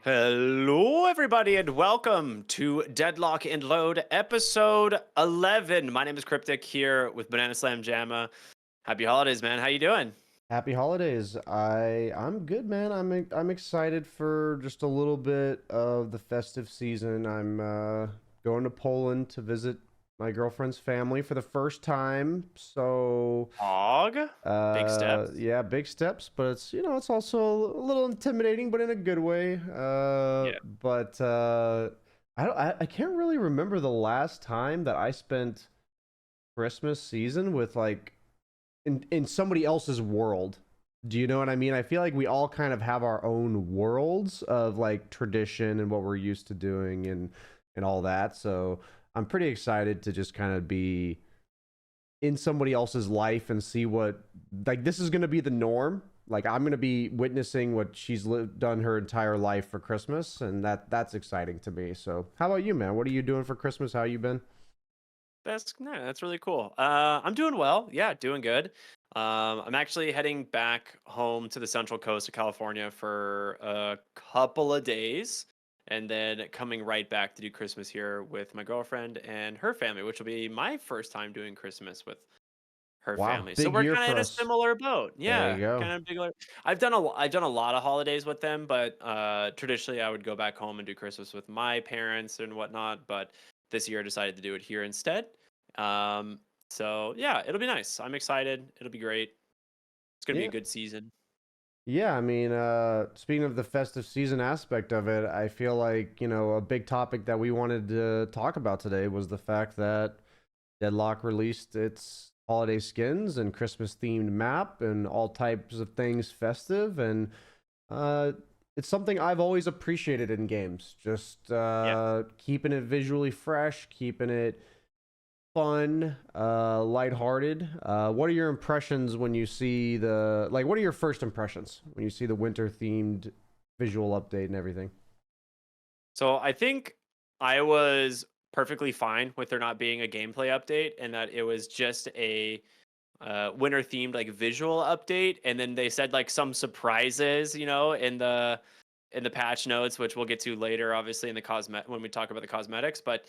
Hello, everybody, and welcome to Deadlock and Load, episode 11. My name is Cryptic here with Banana Slam Jamma. Happy holidays, man. How you doing? Happy holidays. I'm good, man. I'm excited for just a little bit of the festive season. I'm going to Poland to visit my girlfriend's family for the first time. So, Og? Big steps? yeah, big steps, but it's also a little intimidating, but in a good way. Yeah. But I can't really remember the last time that I spent Christmas season with like in somebody else's world. Do you know what I mean? I feel like we all kind of have our own worlds of like tradition and what we're used to doing and all that. So I'm pretty excited to just kind of be in somebody else's life and see what like this is going to be the norm. Like I'm going to be witnessing what she's done her entire life for Christmas, and that's exciting to me. So how about you, man? What are you doing for Christmas? How you been? That's really cool. I'm doing well. Yeah, doing good. I'm actually heading back home to the Central Coast of California for a couple of days, and then coming right back to do Christmas here with my girlfriend and her family, which will be my first time doing Christmas with her Wow, family. So big we're year kind of in for a us. similar boat. There Yeah, you go. kind of big. I've done a lot of holidays with them, but traditionally I would go back home and do Christmas with my parents and whatnot. But this year I decided to do it here instead. Um, so yeah, it'll be nice. I'm excited. It'll be great. It's gonna be a Yeah. good season. Yeah, I mean, speaking of the festive season aspect of it, I feel like, a big topic that we wanted to talk about today was the fact that Deadlock released its holiday skins and Christmas themed map and all types of things festive. And uh, it's something I've always appreciated in games. Just Yeah. keeping it visually fresh, keeping it fun, lighthearted. What are your impressions when you see what are your first impressions when you see the winter themed visual update and everything? So I think I was perfectly fine with there not being a gameplay update and that it was just a winter themed like visual update, and then they said like some surprises, in the patch notes, which we'll get to later, obviously in the cosmet when we talk about the cosmetics. But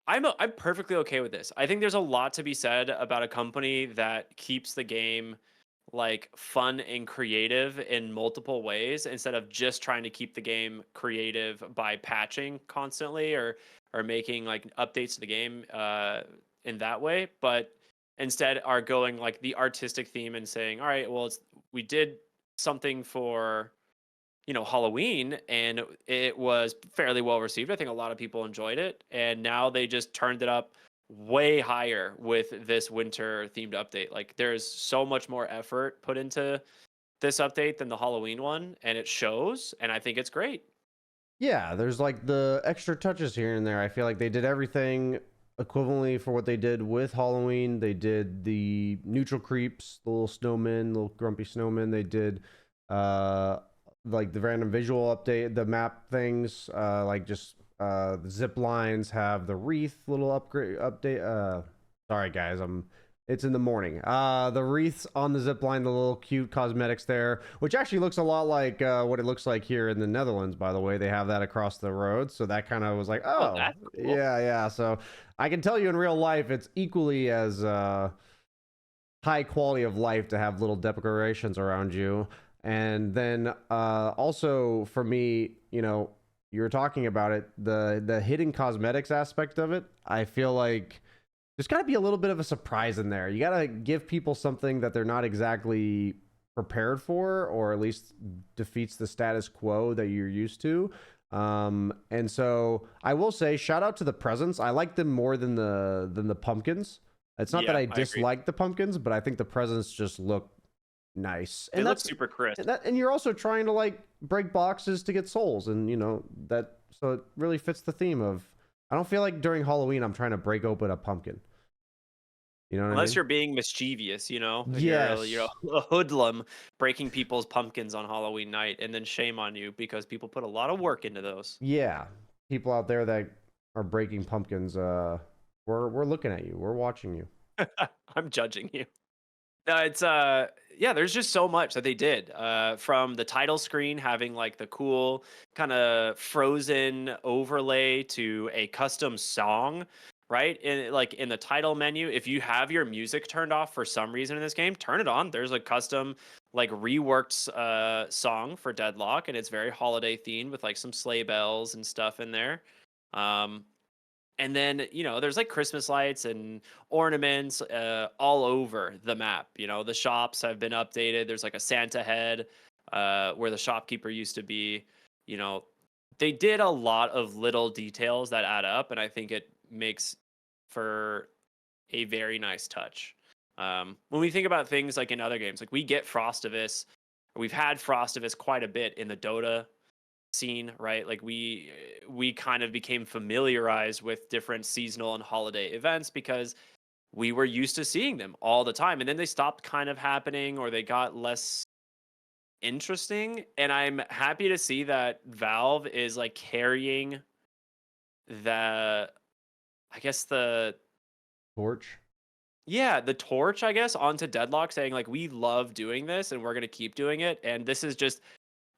I'm perfectly okay with this. I think there's a lot to be said about a company that keeps the game like fun and creative in multiple ways instead of just trying to keep the game creative by patching constantly or making like updates to the game in that way, but instead are going like the artistic theme and saying, all right, well, we did something for Halloween, and it was fairly well received. I think a lot of people enjoyed it, and now they just turned it up way higher with this winter themed update. Like there's so much more effort put into this update than the Halloween one, and it shows, and I think it's great. Yeah, there's like the extra touches here and there. I feel like they did everything equivalently for what they did with Halloween. They did the neutral creeps, the little snowmen, little grumpy snowmen. They did uh like the random visual update, the map things, like just the zip lines have the wreath little upgrade update. Sorry guys, it's in the morning. The wreaths on the zip line, the little cute cosmetics there, which actually looks a lot like what it looks like here in the Netherlands, by the way. They have that across the road. So that kind of was like, Oh, oh, that's cool. yeah, yeah. So I can tell you in real life, it's equally as high quality of life to have little decorations around you. And then also for me, you were talking about it, the hidden cosmetics aspect of it. I feel like there's got to be a little bit of a surprise in there. You got to give people something that they're not exactly prepared for, or at least defeats the status quo that you're used to. And so I will say, shout out to the presents. I like them more than the pumpkins. It's not that Yeah, I I agree. dislike the pumpkins, but I think the presents just look nice, They and look that's super crisp. and you're also trying to like break boxes to get souls, and that so it really fits the theme of. I don't feel like during Halloween I'm trying to break open a pumpkin. You know what I Unless mean? you're being mischievous, you're Yes. a hoodlum breaking people's pumpkins on Halloween night, and then shame on you because people put a lot of work into those. Yeah. People out there that are breaking pumpkins, we're looking at you. We're watching you. I'm judging you. No, it's yeah, there's just so much that they did. From the title screen having like the cool kind of frozen overlay to a custom song, right? In like in the title menu, if you have your music turned off for some reason in this game, turn it on. There's a custom like reworked song for Deadlock, and it's very holiday themed with like some sleigh bells and stuff in there. Um and then, there's like Christmas lights and ornaments all over the map. The shops have been updated. There's like a Santa head where the shopkeeper used to be. You know, they did a lot of little details that add up, and I think it makes for a very nice touch. When we think about things like in other games, like we get Frostivus, we've had Frostivus quite a bit in the Dota scene, right? Like we kind of became familiarized with different seasonal and holiday events because we were used to seeing them all the time, and then they stopped kind of happening or they got less interesting. And I'm happy to see that Valve is like carrying the I guess the Torch. yeah, the torch, I guess, onto Deadlock, saying like we love doing this and we're going to keep doing it, and this is just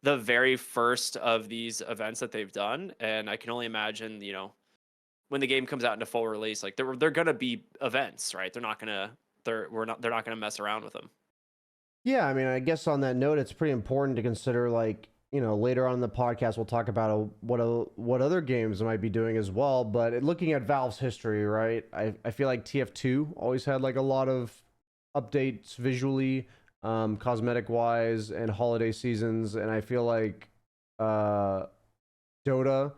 the very first of these events that they've done. And I can only imagine, when the game comes out into full release, like they're gonna be events, right? They're not gonna mess around with them. Yeah, I mean, I guess on that note, it's pretty important to consider, like, later on in the podcast, we'll talk about what other games might be doing as well. But looking at Valve's history, right? I feel like TF2 always had like a lot of updates visually, cosmetic wise, and holiday seasons. And I feel like uh, Dota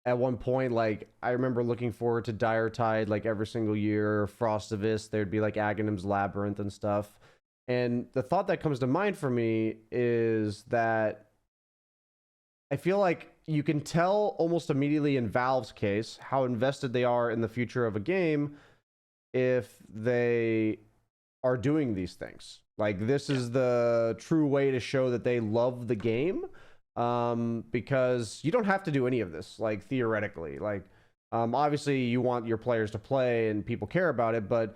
at one point, like I remember looking forward to Dire Tide like every single year. Frostivus, there'd be like Aghanim's Labyrinth and stuff. And the thought that comes to mind for me is that I feel like you can tell almost immediately in Valve's case how invested they are in the future of a game if they are doing these things. Like, this Yeah. is the true way to show that they love the game, because you don't have to do any of this, like, theoretically. Like, obviously, you want your players to play and people care about it, but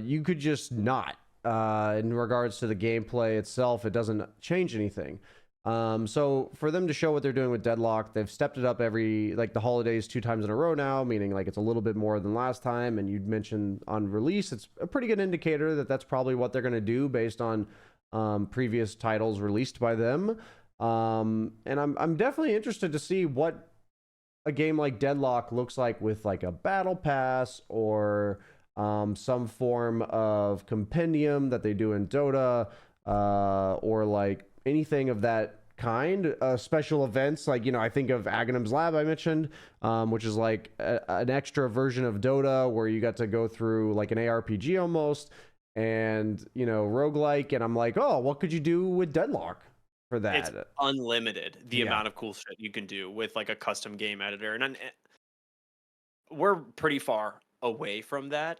you could just not. In regards to the gameplay itself, it doesn't change anything. So for them to show what they're doing with Deadlock, they've stepped it up every, like, the holidays 2 times in a row now, meaning like it's a little bit more than last time. And you'd mentioned on release, it's a pretty good indicator that that's probably what they're going to do based on previous titles released by them. And I'm definitely interested to see what a game like Deadlock looks like with like a battle pass or some form of compendium that they do in Dota, or like anything of that kind. Special events, like, I think of Aghanim's Lab I mentioned, which is like an extra version of Dota where you got to go through like an ARPG almost, and roguelike. And I'm like, oh, what could you do with Deadlock for It's that? unlimited the Yeah. amount of cool shit you can do with like a custom game editor. We're pretty far away from that.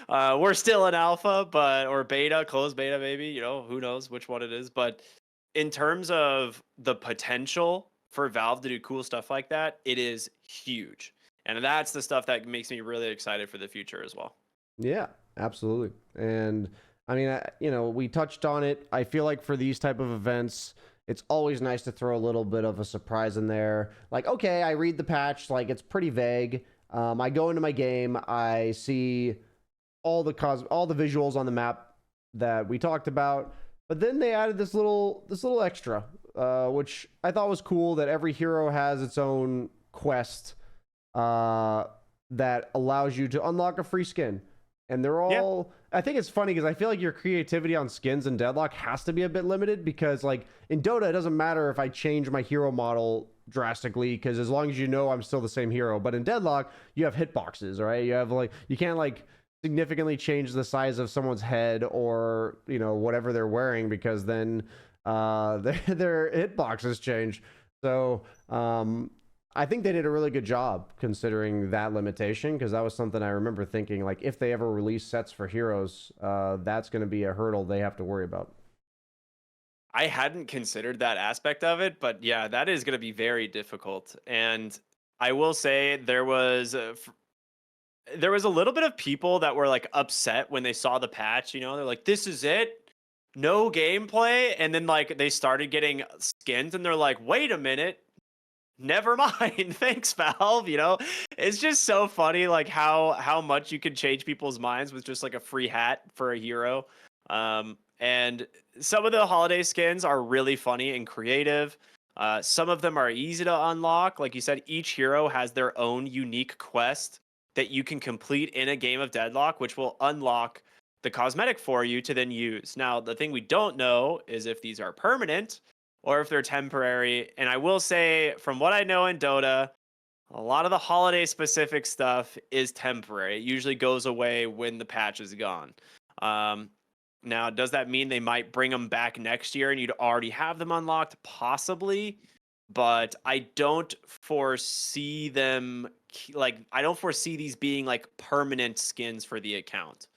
We're still in alpha, but or beta, closed beta, maybe. Who knows which one it is. But in terms of the potential for Valve to do cool stuff like that, it is huge. And that's the stuff that makes me really excited for the future as well. Yeah, absolutely. And I mean, we touched on it. I feel like for these type of events, it's always nice to throw a little bit of a surprise in there. Like, okay, I read the patch, like it's pretty vague. I go into my game, I see all the visuals on the map that we talked about, but then they added this little extra, which I thought was cool. That every hero has its own quest, uh, that allows you to unlock a free skin. And they're Yeah. all, I think it's funny because I feel like your creativity on skins in Deadlock has to be a bit limited, because like in Dota, it doesn't matter if I change my hero model drastically, because as long as I'm still the same hero. But in Deadlock, you have hitboxes, right? You have like, you can't like significantly change the size of someone's head or whatever they're wearing, because then their hitboxes change. So I think they did a really good job considering that limitation, because that was something I remember thinking, like, if they ever release sets for heroes, that's going to be a hurdle they have to worry about. I hadn't considered that aspect of it, but yeah, that is going to be very difficult. And I will say there was there was a little bit of people that were like upset when they saw the patch. You know, they're like, "This is it, no gameplay," and then like they started getting skins, and they're like, "Wait a minute, never mind, thanks Valve." You know, it's just so funny like how much you can change people's minds with just like a free hat for a hero. And some of the holiday skins are really funny and creative. Some of them are easy to unlock. Like you said, each hero has their own unique quest that you can complete in a game of Deadlock, which will unlock the cosmetic for you to then use. Now, the thing we don't know is if these are permanent or if they're temporary. And I will say, from what I know in Dota, a lot of the holiday specific stuff is temporary. It usually goes away when the patch is gone. Um, Now, does that mean they might bring them back next year and you'd already have them unlocked? Possibly, but I don't foresee them like I don't foresee these being like permanent skins for the account.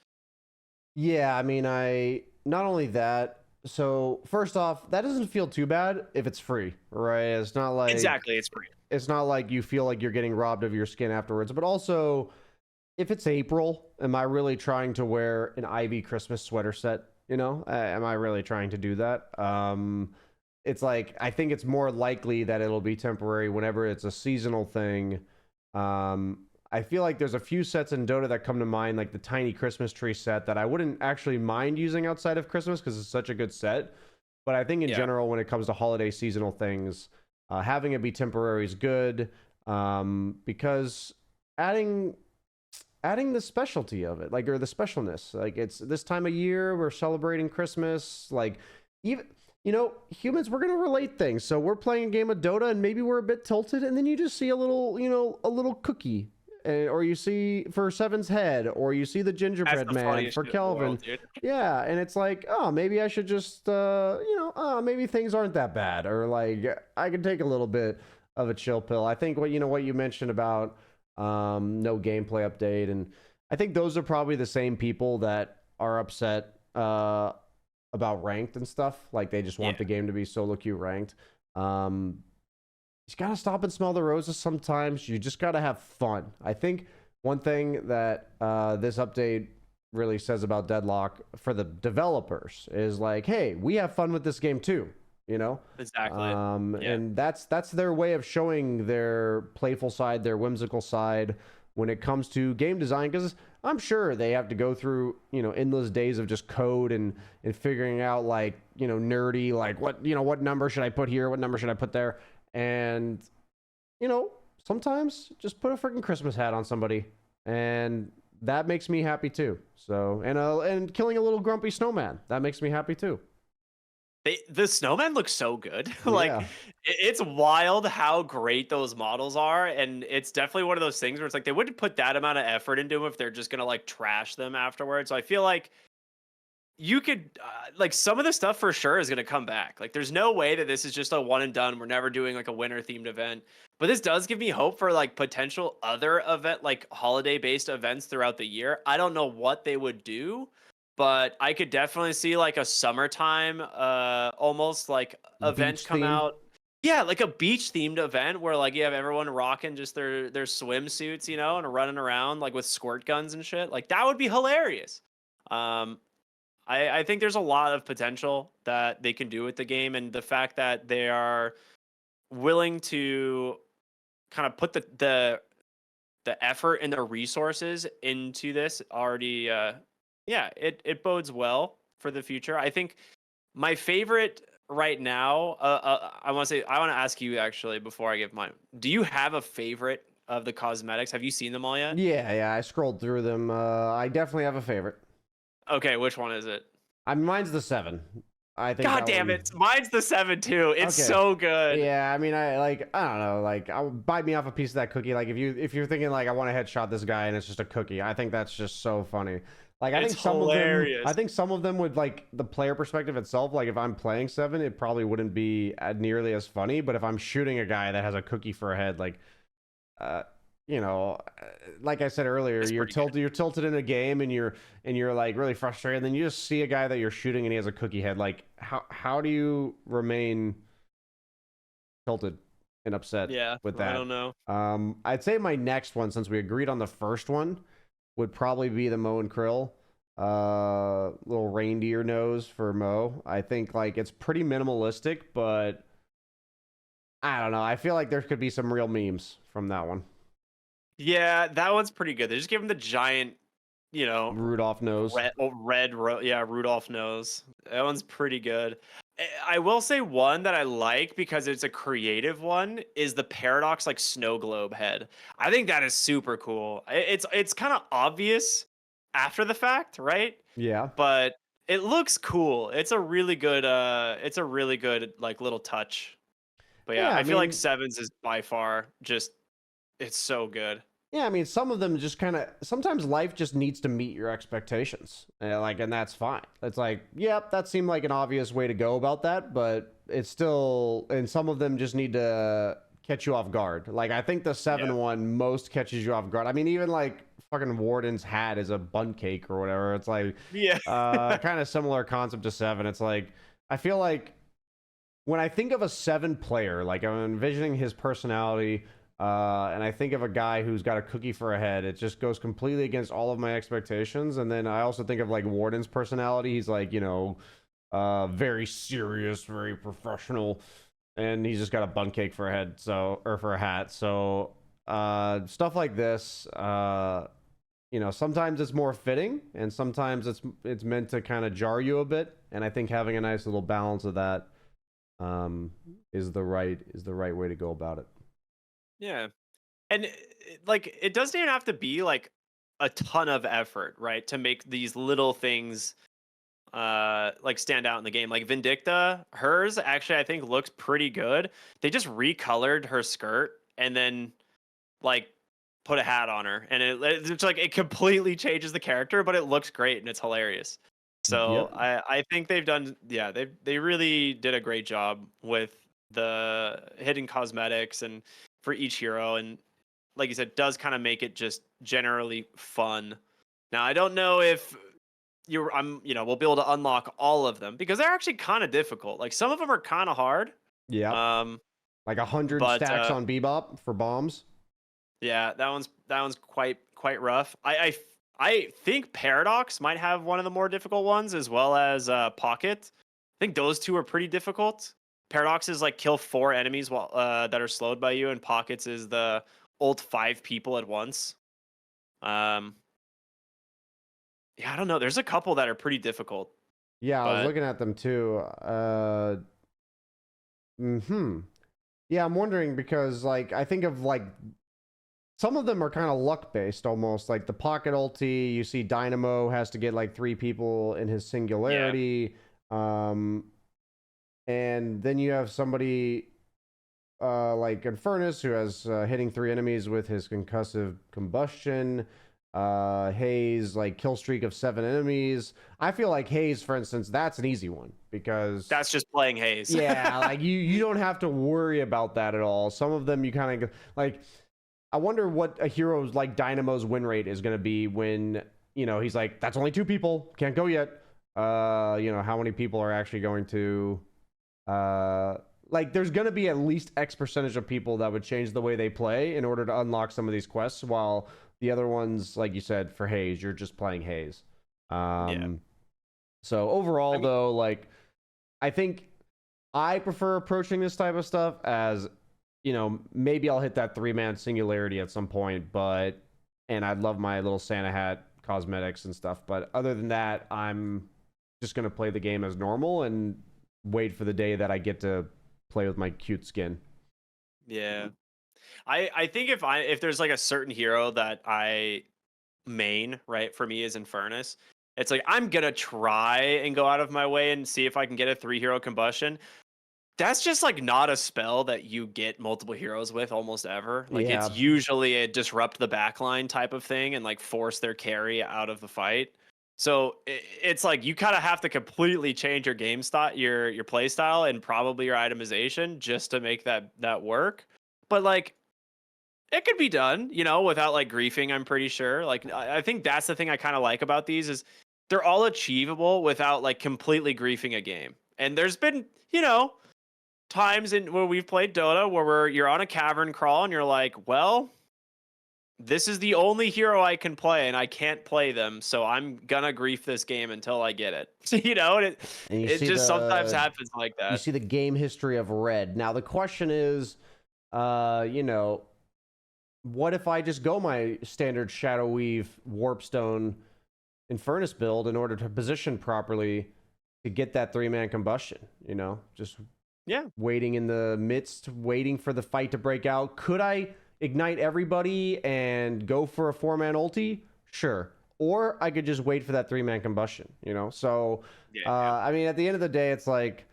Yeah, I mean, I not only that. So first off, that doesn't feel too bad if it's free, right? Exactly, it's free. It's not like you feel like you're getting robbed of your skin afterwards. But also, if it's April, am I really trying to wear an Ivy Christmas sweater set? You know, am I really trying to do that? It's like I think it's more likely that it'll be temporary whenever it's a seasonal thing. I feel like there's a few sets in Dota that come to mind, like the tiny Christmas tree set that I wouldn't actually mind using outside of Christmas because it's such a good set. But I think in Yeah. general, when it comes to holiday seasonal things, having it be temporary is good, because adding the specialty of it, like, or the specialness, like, it's this time of year we're celebrating Christmas, like, even, you know, humans, we're going to relate things. So we're playing a game of Dota and maybe we're a bit tilted, and then you just see a little, you know, a little cookie, or you see for Seven's head, or you see the That's gingerbread the man funniest for shit in the Kelvin. world, dude. Yeah, and it's like, oh, maybe I should just, you know, maybe things aren't that bad, or like I can take a little bit of a chill pill. I think what you mentioned about no gameplay update, and I think those are probably the same people that are upset about ranked and stuff. Like they just Yeah. want the game to be solo queue ranked. Um, you gotta stop and smell the roses sometimes. You just gotta have fun. I think one thing that this update really says about Deadlock for the developers is like, hey, we have fun with this game too. You know, Exactly. Yeah. and that's their way of showing their playful side, their whimsical side when it comes to game design. Because I'm sure they have to go through, you know, endless days of just code and figuring out, like, you know, nerdy, like, what, you know, what number should I put here, what number should I put there, and, you know, sometimes just put a freaking Christmas hat on somebody, and that makes me happy too. So, and killing a little grumpy snowman, that makes me happy too. The snowman looks so good. Like Yeah. it's wild how great those models are, and it's definitely one of those things where it's like they wouldn't put that amount of effort into them if they're just gonna like trash them afterwards. So I feel like you could like some of the stuff for sure is gonna come back. Like there's no way that this is just a one and done. We're never doing like a winter themed event. But this does give me hope for like potential other event like holiday based events throughout the year. I don't know what they would do, but I could definitely see like a summertime almost like event Beach come theme. out. Yeah, like a beach themed event where like you have everyone rocking just their swimsuits, you know, and running around like with squirt guns and shit. Like that would be hilarious. Um I think there's a lot of potential that they can do with the game, and the fact that they are willing to kind of put the effort and the resources into this already yeah, it bodes well for the future. I think my favorite right now I want to ask you actually before I give mine. Do you have a favorite of the cosmetics? Have you seen them all yet? Yeah, yeah, I scrolled through them. I definitely have a favorite. Okay, which one is it? I mean, mine's the 7. I think God that damn one. it. Mine's the 7 too. It's Okay. so good. Yeah, I mean, I don't know, like, I'll bite me off a piece of that cookie. Like, if you're thinking like I want to headshot this guy and it's just a cookie, I think that's just so funny. Like, It's I hilarious. think some of them would, like, the player perspective itself. Like, if I'm playing 7, it probably wouldn't be nearly as funny. But if I'm shooting a guy that has a cookie for a head, like, uh, you know, like I said earlier, It's pretty good. you're tilted in a game, and you're like really frustrated. And then you just see a guy that you're shooting and he has a cookie head. Like, how do you remain tilted and upset Yeah, with I that? don't know. I'd say my next one, since we agreed on the first one, would probably be the Mo and Krill. Little reindeer nose for Mo. I think like it's pretty minimalistic, but I don't know. I feel like there could be some real memes from that one. Yeah, that one's pretty good. They just gave him the giant, you know, Rudolph nose. yeah, Rudolph nose. That one's pretty good. I will say one that I like because it's a creative one is the paradox like snow globe head. I think that is super cool. It's kind of obvious after the fact, right? Yeah. But it looks cool. It's a really good like little touch. But yeah, Yeah, I I feel like mean, sevens is by far just it's so good. yeah, I mean, some of them just kind of sometimes life just needs to meet your expectations, and that's fine. It's like, yep, that seemed like an obvious way to go about that, but it's still, and some of them just need to catch you off guard. Like I think the Yeah. seven one most catches you off guard. I mean, even like fucking Warden's hat is a bun cake or whatever. It's like, Yeah. kind of similar concept to seven. It's like I feel like when I think of a seven player, like I'm envisioning his personality, and I think of a guy who's got a cookie for a head, it just goes completely against all of my expectations. And then I also think of like Warden's personality. He's like, very serious, very professional, and he's just got a bun cake for a head, so or for a hat. So stuff like this, sometimes it's more fitting, and sometimes it's meant to kind of jar you a bit. And I think having a nice little balance of that is the right way to go about it. Yeah. And like it doesn't even have to be like a ton of effort, right? To make these little things like stand out in the game. Like Vindicta, hers actually I think looks pretty good. They just recolored her skirt and then like put a hat on her and it's like it completely changes the character, but it looks great and it's hilarious. So Yep. I think they've done yeah, they really did a great job with the hidden cosmetics and for each hero, and like you said, does kind of make it just generally fun. Now I don't know if we'll be able to unlock all of them because they're actually kind of difficult. Like some of them are kind of hard. Yep. Um Like 100 but stacks on Bebop for bombs. Yeah, that one's quite rough. I think Paradox might have one of the more difficult ones, as well as Pocket. I think those two are pretty difficult. Paradox is like kill 4 enemies while that are slowed by you, and Pockets is the ult 5 people at once. Um, yeah, I don't know. There's a couple that are pretty difficult, Yeah, I was but looking at them too. Hmm. Yeah, I'm wondering because like I think of like some of them are kind of luck based almost. Like the pocket ulti, you see Dynamo has to get like 3 people in his yeah, singularity. Um, and then you have somebody like Infernus, who has hitting 3 enemies with his concussive combustion. Haze, like kill streak of 7 enemies. I feel like Haze, for instance, that's an easy one because that's just playing Haze. yeah, like you don't have to worry about that at all. Some of them you kind of like. I wonder what a hero's like Dynamo's win rate is going to be when he's like, that's only 2 people, can't go yet. How many people are actually going to like there's going to be at least X percentage of people that would change the way they play in order to unlock some of these quests, while the other ones, like you said, for Haze, you're just playing Haze. Yeah, So overall I mean, though, like I think I prefer approaching this type of stuff as, maybe I'll hit that 3-man singularity at some point, and I'd love my little Santa hat cosmetics and stuff. But other than that, I'm just going to play the game as normal and wait for the day that I get to play with my cute skin. yeah. I think if there's like a certain hero that I main, right, for me is Infernus. It's like I'm gonna try and go out of my way and see if I can get a 3 hero combustion. That's just like not a spell that you get multiple heroes with almost ever. Like it's Yeah. usually a disrupt the backline type of thing and like force their carry out of the fight. So it's like you kind of have to completely change your game style, your play style, and probably your itemization just to make that work. But like it could be done, without like griefing, I'm pretty sure. Like I think that's the thing I kind of like about these is they're all achievable without like completely griefing a game. And there's been, times in where we've played Dota where you're on a cavern crawl and you're like, well, this is the only hero I can play, and I can't play them, so I'm gonna grief this game until I get it. And And it just sometimes happens like you that. see the game history of red. Now the question is, you know, what if I just go my standard Shadow Weave Warpstone Infernus build in order to position properly to get that 3-man combustion? Just Yeah. waiting in the midst, waiting for the fight to break out. Could I ignite everybody and go for a 4-man ulti? Sure. Or I could just wait for that 3-man combustion, So, Yeah. I mean, at the end of the day, it's like,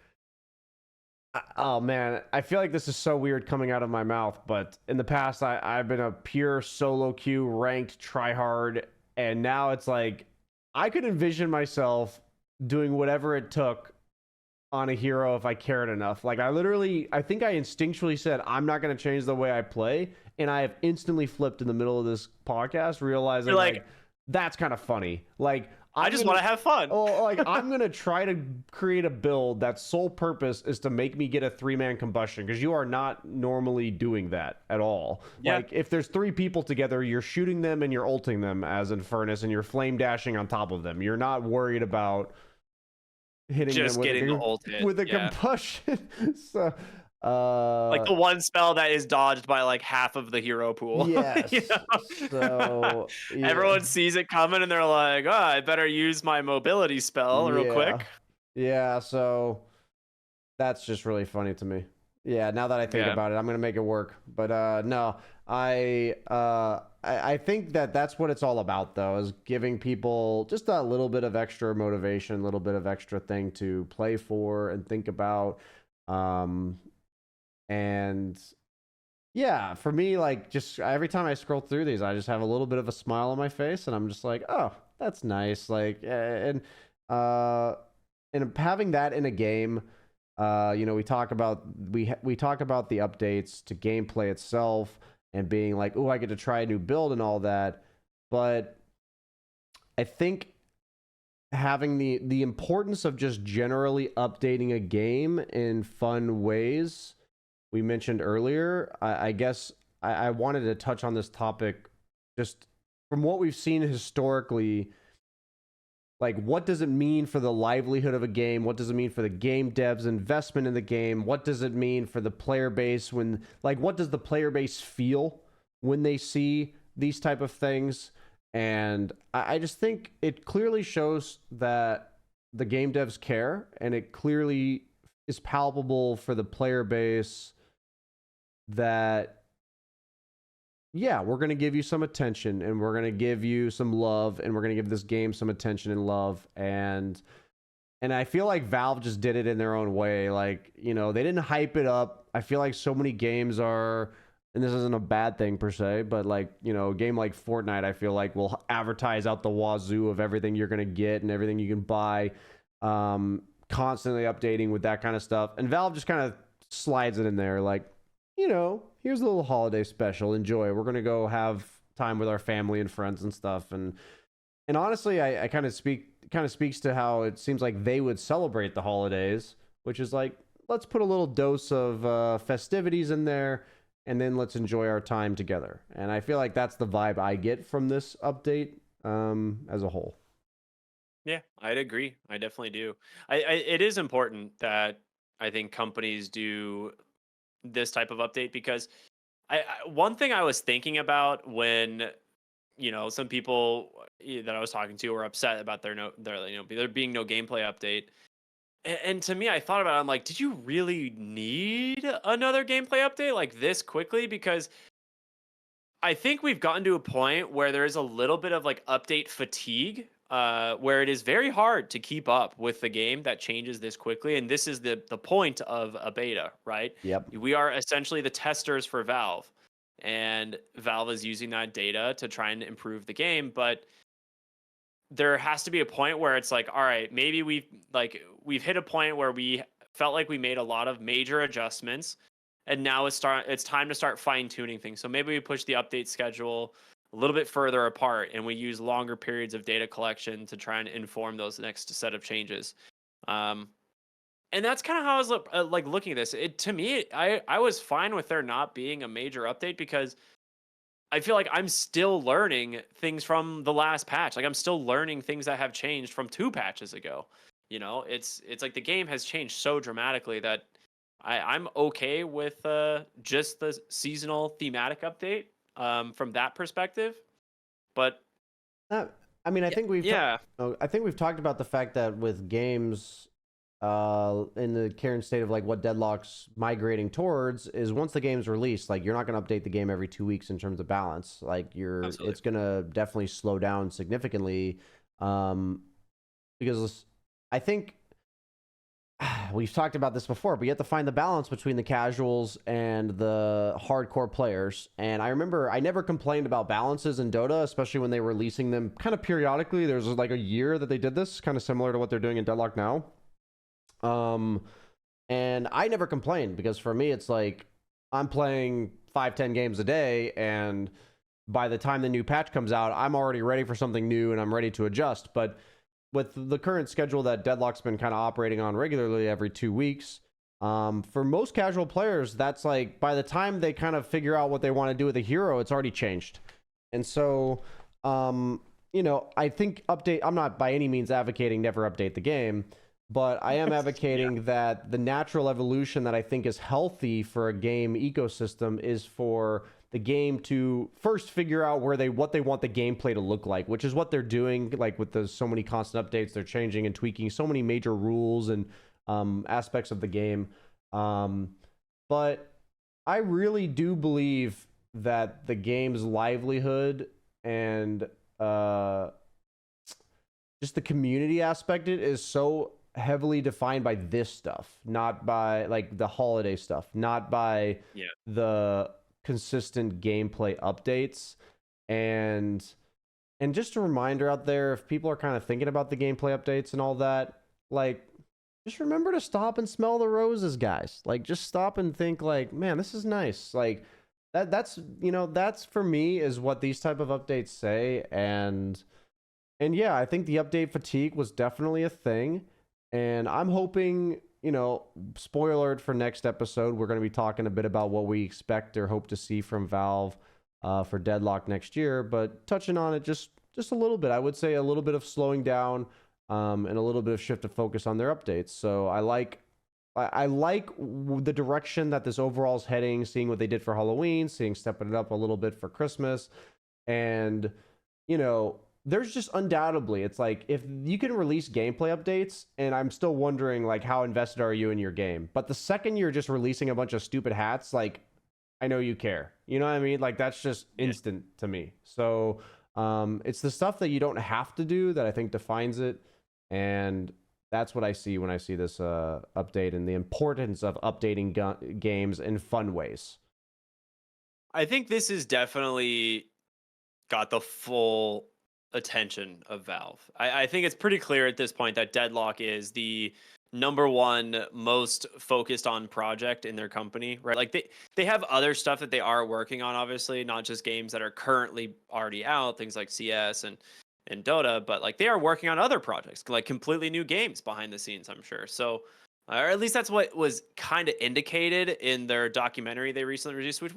oh man, I feel like this is so weird coming out of my mouth, but in the past, I've been a pure solo queue ranked tryhard, and now it's like, I could envision myself doing whatever it took on a hero if I cared enough. Like I think I instinctually said I'm not going to change the way I play, and I have instantly flipped in the middle of this podcast, realizing You're like, that's kind of funny. Like I just want to have fun. Oh, like I'm gonna try to create a build that's sole purpose is to make me get a 3-man combustion, because you are not normally doing that at all. Yeah. Like if there's 3 people together, you're shooting them and you're ulting them as Infernus, and you're flame dashing on top of them. You're not worried about hitting Just them with getting the ult hit. with a Yeah. combustion. So, Like the one spell that is dodged by like half of the hero pool. yes. So yeah. Everyone sees it coming and they're like, "Oh, I better use my mobility spell real quick." Yeah, so that's just really funny to me. Yeah, now that I think about it, I'm gonna make it work. But no, I think that's what it's all about, though, is giving people just a little bit of extra motivation, a little bit of extra thing to play for and think about. And yeah, for me, like, just every time I scroll through these, I just have a little bit of a smile on my face, and I'm just like, oh, that's nice. Like, and having that in a game, we talk about we talk about the updates to gameplay itself and being like, oh, I get to try a new build and all that, but I think having the importance of just generally updating a game in fun ways we mentioned earlier. I guess I wanted to touch on this topic just from what we've seen historically. Like, what does it mean for the livelihood of a game? What does it mean for the game devs' investment in the game? What does it mean for the player base what does the player base feel when they see these type of things? And I just think it clearly shows that the game devs care, and it clearly is palpable for the player base that, yeah, we're going to give you some attention, and we're going to give you some love, and we're going to give this game some attention and love. And I feel like Valve just did it in their own way. Like, they didn't hype it up. I feel like so many games are, and this isn't a bad thing per se, but like, a game like Fortnite, I feel like will advertise out the wazoo of everything you're going to get and everything you can buy, constantly updating with that kind of stuff. And Valve just kind of slides it in there, like, here's a little holiday special. Enjoy. We're gonna go have time with our family and friends and stuff. And honestly, I kind of speaks to how it seems like they would celebrate the holidays, which is like, let's put a little dose of festivities in there, and then let's enjoy our time together. And I feel like that's the vibe I get from this update as a whole. Yeah, I'd agree. I definitely do. It is important that I think companies do this type of update, because one thing I was thinking about when some people that I was talking to were upset about there being no gameplay update, and to me, I thought about it, I'm like, did you really need another gameplay update like this quickly? Because I think we've gotten to a point where there is a little bit of like update fatigue, where it is very hard to keep up with the game that changes this quickly. And this is the point of a beta, right? Yep. We are essentially the testers for Valve, and Valve is using that data to try and improve the game. But there has to be a point where it's like, all right, maybe we've hit a point where we felt like we made a lot of major adjustments, and now it's time to start fine tuning things. So maybe we push the update schedule a little bit further apart, and we use longer periods of data collection to try and inform those next set of changes. And that's kind of how I was looking at this. To me, I was fine with there not being a major update, because I feel like I'm still learning things from the last patch. Like I'm still learning things that have changed from 2 patches ago. It's like the game has changed so dramatically that I'm okay with just the seasonal thematic update from that perspective. But Uh, I mean, yeah, yeah, I think we've talked about the fact that with games, in the current state of like what Deadlock's migrating towards is once the game's released, like you're not going to update the game every 2 weeks in terms of balance. Like absolutely. it's going to definitely slow down significantly, um, because I think we've talked about this before, but you have to find the balance between the casuals and the hardcore players. And I remember I never complained about balances in Dota, especially when they were releasing them kind of periodically. There's like a year that they did this, kind of similar to what they're doing in Deadlock now. Um, and I never complained because for me, it's like I'm playing 5-10 games a day, and by the time the new patch comes out, I'm already ready for something new and I'm ready to adjust. But with the current schedule that Deadlock's been kind of operating on regularly every 2 weeks, for most casual players, that's like by the time they kind of figure out what they want to do with a hero, it's already changed. And so, I think I'm not by any means advocating never update the game, but I am Yeah, advocating that the natural evolution that I think is healthy for a game ecosystem is for the game to first figure out what they want the gameplay to look like, which is what they're doing. Like with the so many constant updates, they're changing and tweaking so many major rules and aspects of the game. But I really do believe that the game's livelihood and uh, just the community aspect it is so heavily defined by this stuff, not by like the holiday stuff, not by yeah. the consistent gameplay updates. And and just a reminder out there, if people are kind of thinking about the gameplay updates and all that, like just remember to stop and smell the roses, guys. Like just stop and think like, man, this is nice. Like that's for me is what these type of updates say. And yeah, I think the update fatigue was definitely a thing. And I'm hoping, spoiler alert for next episode, we're going to be talking a bit about what we expect or hope to see from Valve for Deadlock next year. But touching on it just a little bit, I would say a little bit of slowing down, and a little bit of shift of focus on their updates. So I like the direction that this overall is heading, seeing what they did for Halloween, seeing stepping it up a little bit for Christmas. And, there's just undoubtedly, it's like if you can release gameplay updates, and I'm still wondering like how invested are you in your game, but the second you're just releasing a bunch of stupid hats, like I know you care, you know what I mean? Like that's just Yeah. instant to me. So it's the stuff that you don't have to do that I think defines it. And that's what I see when I see this update, and the importance of updating games in fun ways. I think this is definitely got the full attention of Valve. I think it's pretty clear at this point that Deadlock is the number one most focused on project in their company, right? Like they have other stuff that they are working on, obviously, not just games that are currently already out, things like CS and Dota, but like they are working on other projects, like completely new games behind the scenes, I'm sure. So or at least that's what was kind of indicated in their documentary they recently released, which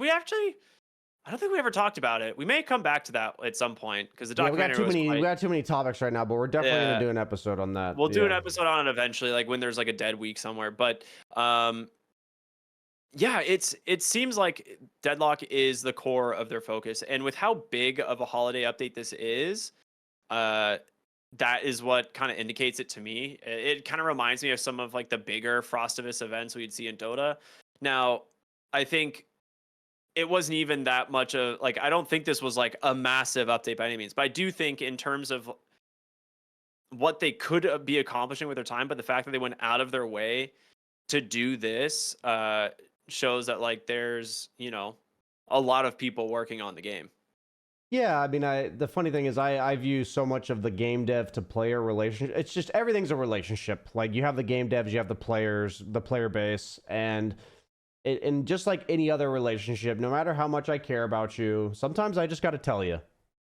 I don't think we ever talked about it. We may come back to that at some point because the Yeah, documentary was we quite. got too many topics right now, but we're definitely going Yeah, to do an episode on that. we'll do an Yeah. episode on it eventually, like when there's like a dead week somewhere. But um, yeah, it seems like Deadlock is the core of their focus, and with how big of a holiday update this is, uh, that is what kind of indicates it to me. It kind of reminds me of some of like the bigger Frostivus events we'd see in Dota. Now, I think it wasn't even that much of like I don't think this was like a massive update by any means, but I do think in terms of what they could be accomplishing with their time, but the fact that they went out of their way to do this shows that like there's a lot of people working on the game. Yeah, I mean, the funny thing is, I view so much of the game dev to player relationship. It's just everything's a relationship. Like you have the game devs, you have the players, the player base, and just like any other relationship, no matter how much I care about you, sometimes I just got to tell you,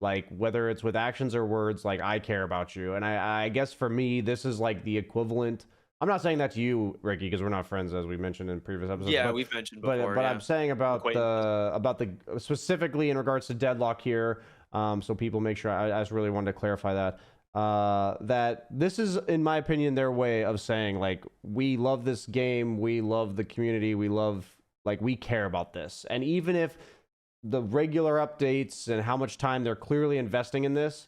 like whether it's with actions or words, like I care about you. And I guess for me, this is like the equivalent. I'm not saying that to you, Ricky, because we're not friends, as we mentioned in previous episodes. Yeah, But we've mentioned before. I'm Yeah, saying acquaintances. about the specifically in regards to Deadlock here. So people make sure. I just really wanted to clarify that. That this is, in my opinion, their way of saying like we love this game, we love the community, we love like we care about this, and even if the regular updates and how much time they're clearly investing in this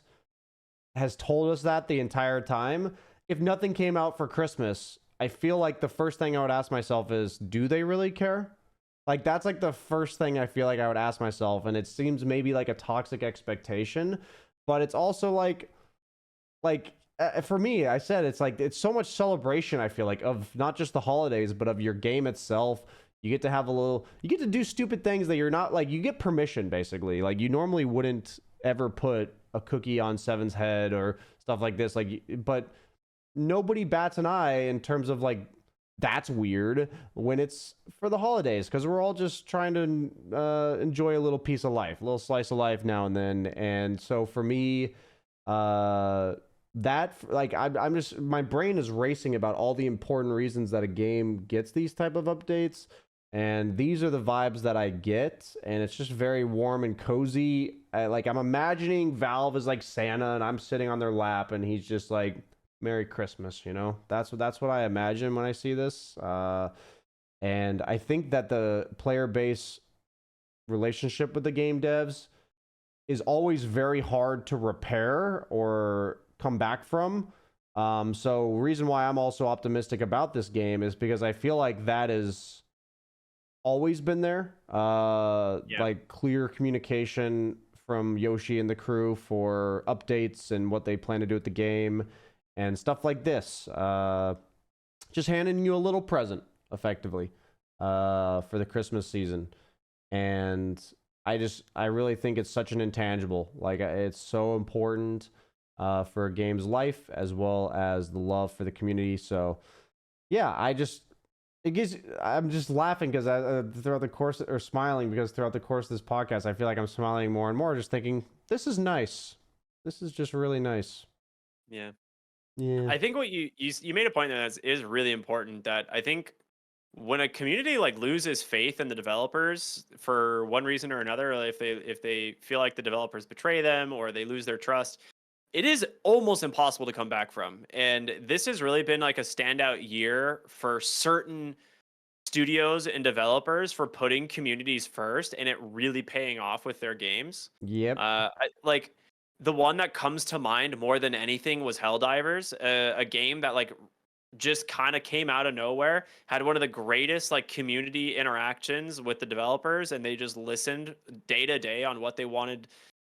has told us that the entire time. If nothing came out for Christmas, I feel like the first thing I would ask myself is, do they really care? Like that's like the first thing I feel like I would ask myself, and it seems maybe like a toxic expectation, but it's also for me, I said it's like it's so much celebration. I feel like of not just the holidays, but of your game itself. You get to have a little, you get to do stupid things that you're not like. You get permission basically. Like you normally wouldn't ever put a cookie on Seven's head or stuff like this. Like, but nobody bats an eye in terms of like that's weird when it's for the holidays because we're all just trying to enjoy a little piece of life, a little slice of life now and then. And so for me, that like I'm just my brain is racing about all the important reasons that a game gets these type of updates, and these are the vibes that I get, and it's just very warm and cozy. I'm imagining Valve is like Santa and I'm sitting on their lap and he's just like Merry Christmas, you know. That's what I imagine when I see this. And I think that the player base relationship with the game devs is always very hard to repair or come back from. So reason why I'm also optimistic about this game is because I feel like that is always been there. Like clear communication from Yoshi and the crew for updates and what they plan to do with the game and stuff like this. Just handing you a little present, effectively, for the Christmas season. And I really think it's such an intangible. Like it's so important for a game's life as well as the love for the community. So yeah, I'm just laughing because throughout the course, or smiling because throughout the course of this podcast, I feel like I'm smiling more and more, just thinking this is nice. This is just really nice. Yeah. Yeah. I think what you made a point that is really important. That I think when a community like loses faith in the developers for one reason or another, like if they feel like the developers betray them or they lose their trust, it is almost impossible to come back from. And this has really been like a standout year for certain studios and developers for putting communities first and it really paying off with their games. Yep. Like the one that comes to mind more than anything was Helldivers, a game that like just kind of came out of nowhere, had one of the greatest like community interactions with the developers, and they just listened day to day on what they wanted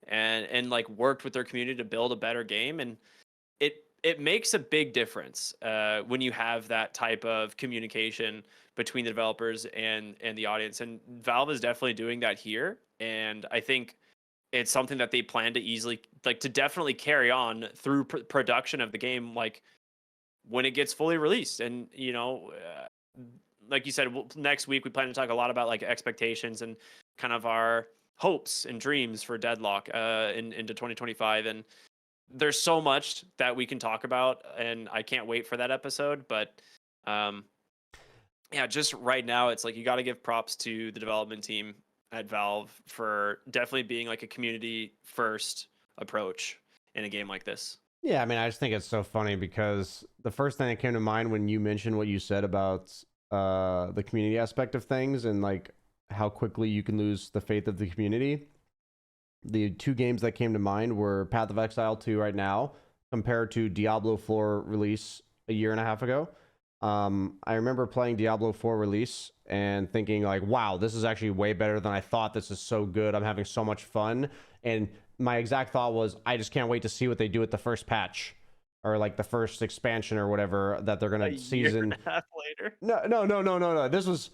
and like worked with their community to build a better game. And it makes a big difference when you have that type of communication between the developers and the audience. And Valve is definitely doing that here, and I think it's something that they plan to easily like to definitely carry on through production of the game, like when it gets fully released. And like you said, next week we plan to talk a lot about like expectations and kind of our hopes and dreams for Deadlock into 2025. And there's so much that we can talk about, and I can't wait for that episode. But yeah, just right now, it's like you got to give props to the development team at Valve for definitely being like a community first approach in a game like this. Yeah, I mean, I just think it's so funny because the first thing that came to mind when you mentioned what you said about the community aspect of things and like how quickly you can lose the faith of the community, the two games that came to mind were Path of Exile 2 right now compared to Diablo 4 release a year and a half ago. I remember playing Diablo 4 release and thinking like, wow, this is actually way better than I thought. This is so good. I'm having so much fun. And my exact thought was, I just can't wait to see what they do with the first patch or like the first expansion or whatever that they're going to season. Year and a half later. No. This was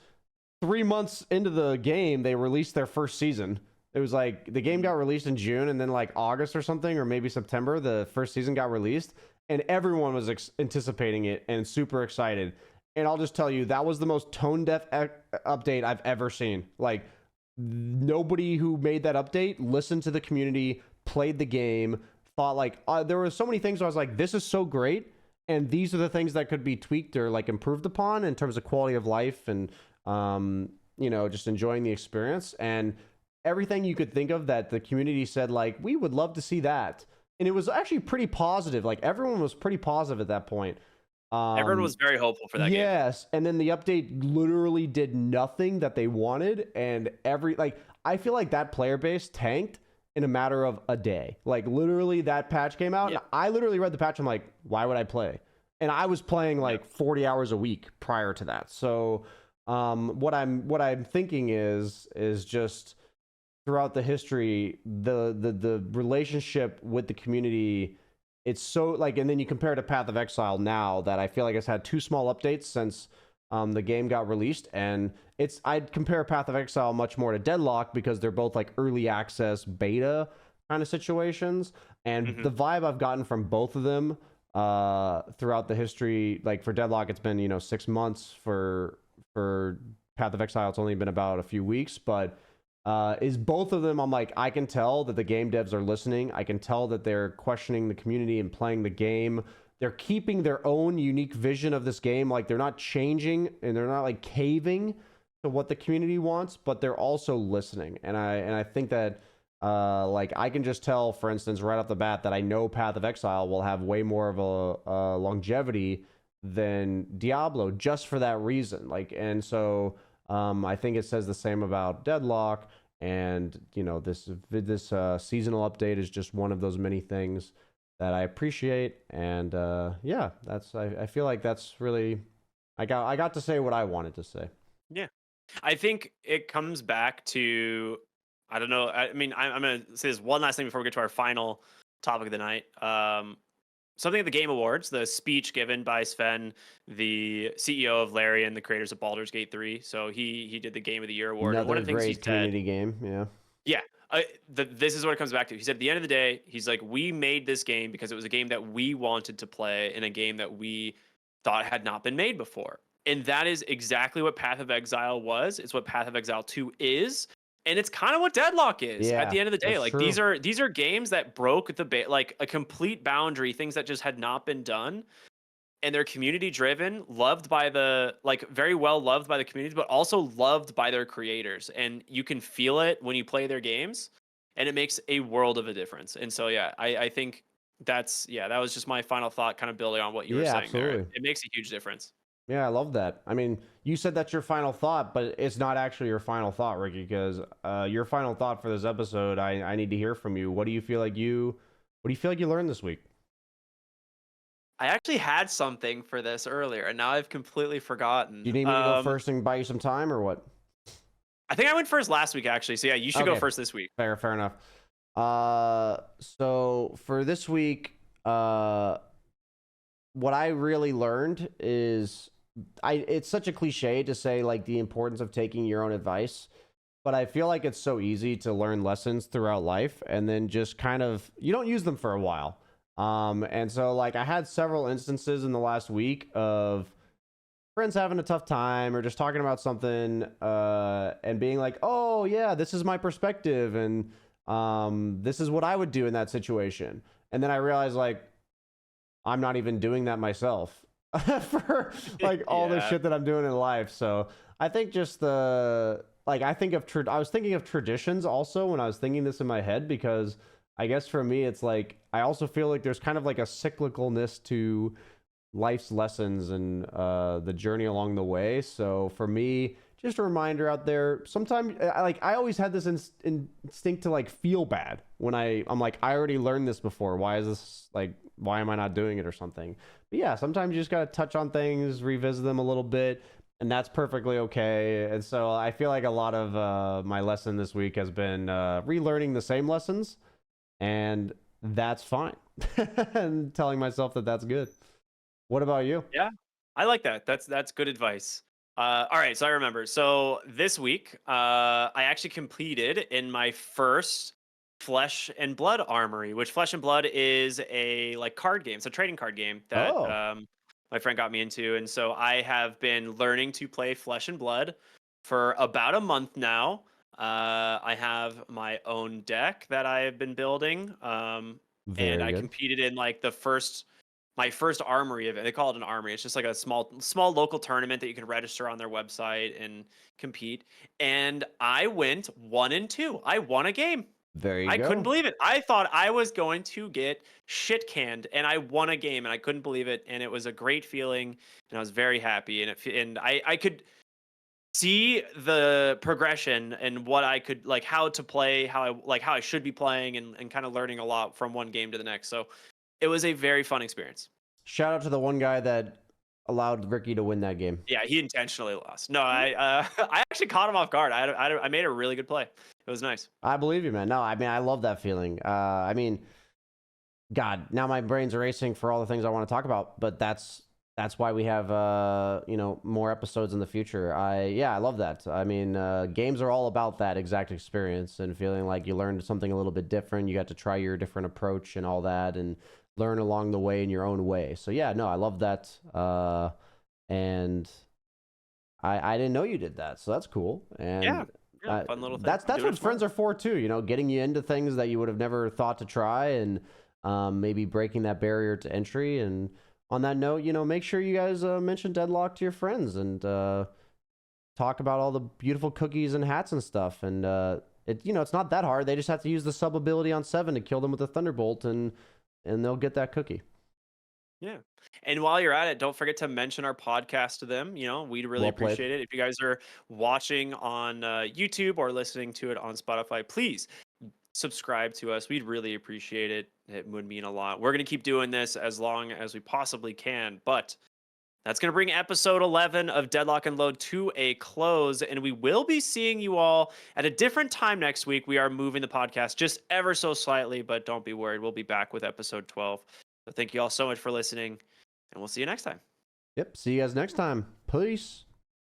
3 months into the game. They released their first season. It was like the game got released in June, and then like August or something, or maybe September, the first season got released, and everyone was anticipating it and super excited. And I'll just tell you, that was the most tone deaf update I've ever seen. Like, nobody who made that update listened to the community, played the game, thought like there were so many things where I was like, this is so great, and these are the things that could be tweaked or like improved upon in terms of quality of life and just enjoying the experience and everything you could think of that the community said like we would love to see that, and it was actually pretty positive. Like everyone was pretty positive at that point. Everyone was very hopeful for that game. Yes, and then the update literally did nothing that they wanted, and I feel like that player base tanked in a matter of a day. Like literally, that patch came out, and I literally read the patch. I'm like, why would I play? And I was playing like 40 hours a week prior to that. So, what I'm thinking is just throughout the history, the relationship with the community, it's so like, and then you compare it to Path of Exile now that I feel like it's had 2 small updates since the game got released, and I'd compare Path of Exile much more to Deadlock because they're both like early access beta kind of situations, and the vibe I've gotten from both of them throughout the history, like for Deadlock it's been 6 months, for Path of Exile it's only been about a few weeks, but is both of them, I'm like, I can tell that the game devs are listening. I can tell that they're questioning the community and playing the game. They're keeping their own unique vision of this game. Like they're not changing and they're not like caving to what the community wants, but they're also listening. And I think that like I can just tell, for instance, right off the bat that I know Path of Exile will have way more of a longevity than Diablo just for that reason. Like, and so I think it says the same about Deadlock, and this seasonal update is just one of those many things that I appreciate, and yeah, I feel like that's really I got to say what I wanted to say. Yeah, I think it comes back to, I don't know. I mean, I'm gonna say this one last thing before we get to our final topic of the night. Something at the Game Awards, the speech given by Sven, the CEO of Larian, the creators of Baldur's Gate 3. So he did the Game of the Year award. Another and one of the things he great community game, yeah. Yeah, this is what it comes back to. He said at the end of the day, he's like, we made this game because it was a game that we wanted to play and a game that we thought had not been made before. And that is exactly what Path of Exile was. It's what Path of Exile 2 is. And it's kind of what Deadlock is at the end of the day. Like true. these are games that broke like a complete boundary, things that just had not been done. And they're community driven, loved by very well loved by the community, but also loved by their creators. And you can feel it when you play their games, and it makes a world of a difference. And so yeah, I think that was just my final thought, kind of building on what you were saying absolutely. there. It makes a huge difference. Yeah, I love that. I mean, you said that's your final thought, but it's not actually your final thought, Ricky, because your final thought for this episode, I need to hear from you. What do you feel like you learned this week? I actually had something for this earlier, and now I've completely forgotten. Do you need me to go first and buy you some time, or what? I think I went first last week, actually. So yeah, you should go first this week. Fair enough. So for this week, what I really learned is it's such a cliche to say like the importance of taking your own advice, but I feel like it's so easy to learn lessons throughout life and then just kind of you don't use them for a while. And so like I had several instances in the last week of friends having a tough time or just talking about something and being like, oh yeah, this is my perspective, and this is what I would do in that situation. And then I realized like I'm not even doing that myself for like all the shit that I'm doing in life. So I think just I was thinking of traditions also when I was thinking this in my head, because I guess for me it's like I also feel like there's kind of like a cyclicalness to life's lessons and the journey along the way. So for me, just a reminder out there, sometimes I always had this instinct to like feel bad when I'm like, I already learned this before, why am I not doing it or something. But yeah, sometimes you just gotta touch on things, revisit them a little bit, and that's perfectly okay. And so I feel like a lot of my lesson this week has been relearning the same lessons, and that's fine. And telling myself that that's good. What about you? Yeah, I like that. That's good advice. All right, so I remember. So this week, I actually completed in my first Flesh and Blood Armory, which Flesh and Blood is a like card game. It's a trading card game that my friend got me into, and so I have been learning to play Flesh and Blood for about a month now. I have my own deck that I have been building, and I competed in like the first my first armory event. They call it an armory. It's just like a small local tournament that you can register on their website and compete. And I went 1-2. I won a game. There you I couldn't go. believe it. I thought I was going to get shit canned, and I won a game, and I couldn't believe it. And it was a great feeling, and I was very happy. And I could see the progression and what I could like, how to play, how I should be playing, and kind of learning a lot from one game to the next. So it was a very fun experience. Shout out to the one guy that allowed Ricky to win that game. Yeah, he intentionally lost. No, I actually caught him off guard. I made a really good play. It was nice. I believe you, man. No, I mean, I love that feeling. I mean, God, now my brain's racing for all the things I want to talk about, but that's why we have more episodes in the future. I love that. I mean, games are all about that exact experience and feeling like you learned something a little bit different. You got to try your different approach and all that, and learn along the way in your own way. So yeah, no, I love that. And I didn't know you did that, so that's cool. And Yeah, fun little thing. that's Do what it for friends are for too. Getting you into things that you would have never thought to try, and maybe breaking that barrier to entry. And on that note, make sure you guys mention Deadlock to your friends and talk about all the beautiful cookies and hats and stuff. And it's not that hard. They just have to use the sub ability on 7 to kill them with a Thunderbolt, and they'll get that cookie. Yeah. And while you're at it, don't forget to mention our podcast to them. We'd really Well played. appreciate it. If you guys are watching on YouTube or listening to it on Spotify, please subscribe to us. We'd really appreciate it. It would mean a lot. We're going to keep doing this as long as we possibly can, but that's going to bring episode 11 of Deadlock and Load to a close, and we will be seeing you all at a different time next week. We are moving the podcast just ever so slightly, but don't be worried. We'll be back with episode 12. So thank you all so much for listening, and we'll see you next time. Yep. See you guys next time. Peace.